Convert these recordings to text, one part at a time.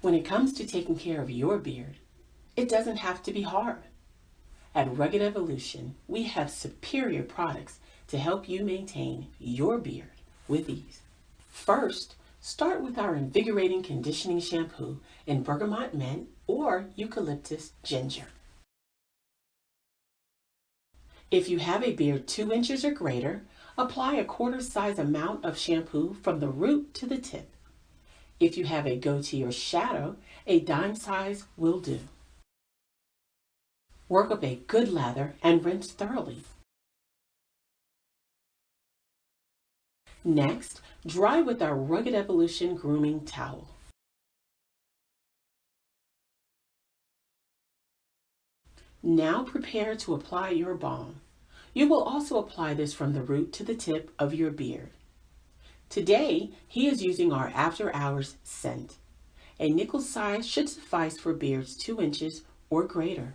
When it comes to taking care of your beard, it doesn't have to be hard. At Rugged Evolution, we have superior products to help you maintain your beard with ease. First, start with our invigorating conditioning shampoo in bergamot mint or eucalyptus ginger. If you have a beard 2 inches or greater, apply a quarter size amount of shampoo from the root to the tip. If you have a goatee or shadow, a dime size will do. Work up a good lather and rinse thoroughly. Next, dry with our Rugged Evolution grooming towel. Now prepare to apply your balm. You will also apply this from the root to the tip of your beard. Today, he is using our After Hours scent. A nickel size should suffice for beards 2 inches or greater.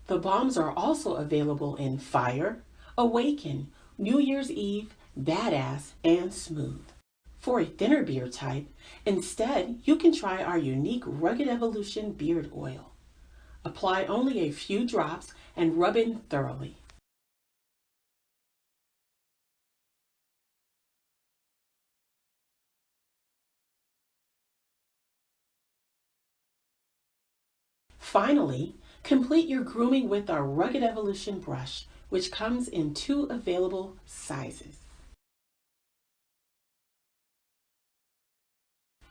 The balms are also available in Fire, Awaken, New Year's Eve, Badass, and Smooth. For a thinner beard type, instead, you can try our unique Rugged Evolution Beard Oil. Apply only a few drops and rub in thoroughly. Finally, complete your grooming with our Rugged Evolution brush, which comes in 2 available sizes.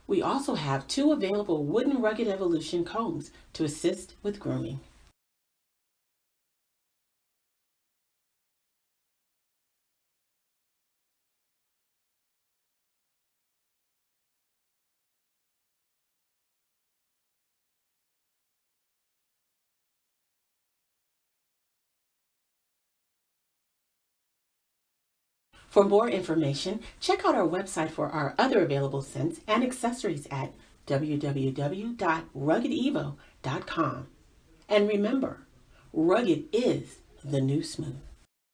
We also have 2 available wooden Rugged Evolution combs to assist with grooming. For more information, check out our website for our other available scents and accessories at www.ruggedevo.com. And remember, rugged is the new smooth.